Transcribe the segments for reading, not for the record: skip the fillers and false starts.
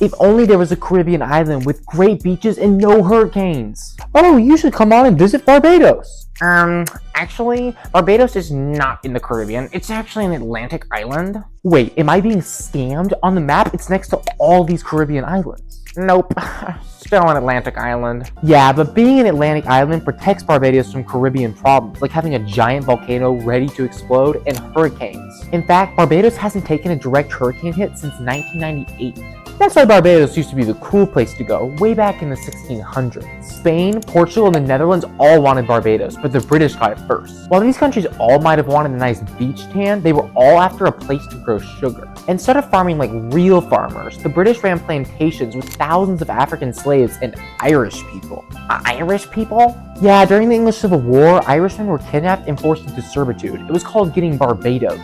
If only there was a Caribbean island with great beaches and no hurricanes. Oh, you should come on and visit Barbados. Actually, Barbados is not in the Caribbean. It's actually an Atlantic island. Wait, am I being scammed? On the map, it's next to all these Caribbean islands. Nope, still an Atlantic island. Yeah, but being an Atlantic island protects Barbados from Caribbean problems, like having a giant volcano ready to explode and hurricanes. In fact, Barbados hasn't taken a direct hurricane hit since 1998. That's why Barbados used to be the cool place to go way back in the 1600s. Spain, Portugal, and the Netherlands all wanted Barbados, but the British got it first. While these countries all might have wanted a nice beach tan, they were all after a place to grow sugar. Instead of farming like real farmers, the British ran plantations with thousands of African slaves and Irish people. Irish people? Yeah, during the English Civil War, Irishmen were kidnapped and forced into servitude. It was called getting Barbados.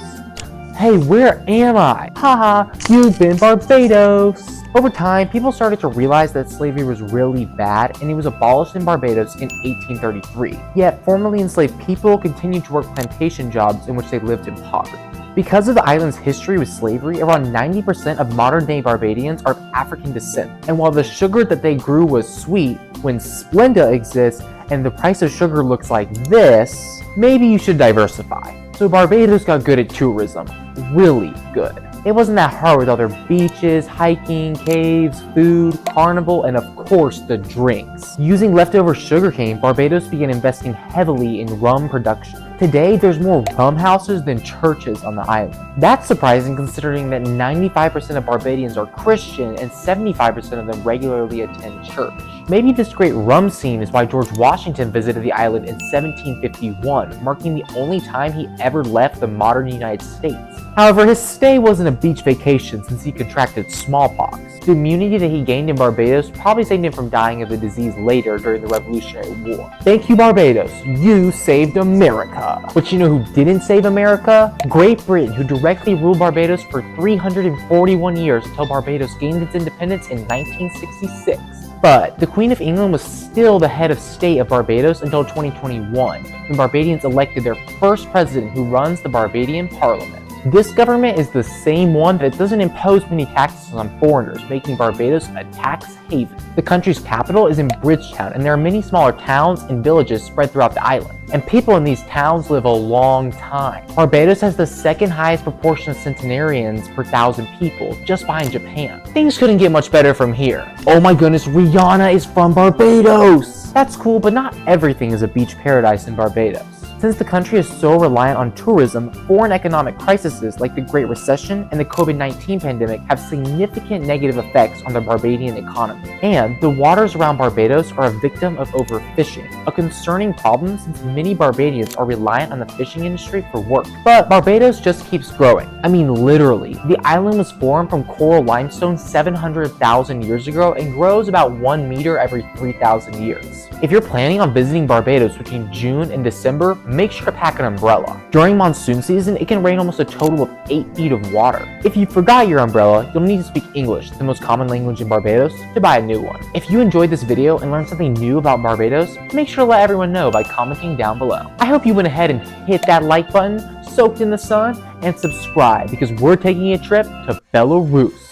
Hey, where am I? Haha, you've been Barbados! Over time, people started to realize that slavery was really bad, and it was abolished in Barbados in 1833. Yet, formerly enslaved people continued to work plantation jobs in which they lived in poverty. Because of the island's history with slavery, around 90% of modern-day Barbadians are of African descent. And while the sugar that they grew was sweet, when Splenda exists and the price of sugar looks like this, maybe you should diversify. So Barbados got good at tourism. Really good. It wasn't that hard with all their beaches, hiking, caves, food, carnival, and of course the drinks. Using leftover sugarcane, Barbados began investing heavily in rum production. Today, there's more rum houses than churches on the island. That's surprising considering that 95% of Barbadians are Christian and 75% of them regularly attend church. Maybe this great rum scene is why George Washington visited the island in 1751, marking the only time he ever left the modern United States. However, his stay wasn't a beach vacation since he contracted smallpox. The immunity that he gained in Barbados probably saved him from dying of the disease later during the Revolutionary War. Thank you, Barbados. You saved America. But you know who didn't save America? Great Britain, who directly ruled Barbados for 341 years until Barbados gained its independence in 1966. But the Queen of England was still the head of state of Barbados until 2021, when Barbadians elected their first president who runs the Barbadian Parliament. This government is the same one that doesn't impose many taxes on foreigners, making Barbados a tax haven. The country's capital is in Bridgetown, and there are many smaller towns and villages spread throughout the island. And people in these towns live a long time. Barbados has the second highest proportion of centenarians per 1,000 people, just behind Japan. Things couldn't get much better from here. Oh my goodness, Rihanna is from Barbados! That's cool, but not everything is a beach paradise in Barbados. Since the country is so reliant on tourism, foreign economic crises like the Great Recession and the COVID-19 pandemic have significant negative effects on the Barbadian economy. And the waters around Barbados are a victim of overfishing, a concerning problem since many Barbadians are reliant on the fishing industry for work. But Barbados just keeps growing. I mean, literally. The island was formed from coral limestone 700,000 years ago and grows about 1 meter every 3,000 years. If you're planning on visiting Barbados between June and December, make sure to pack an umbrella. During monsoon season, it can rain almost a total of 8 feet of water. If you forgot your umbrella, you'll need to speak English, the most common language in Barbados, to buy a new one. If you enjoyed this video and learned something new about Barbados, make sure to let everyone know by commenting down below. I hope you went ahead and hit that like button, soaked in the sun, and subscribe because we're taking a trip to Belarus.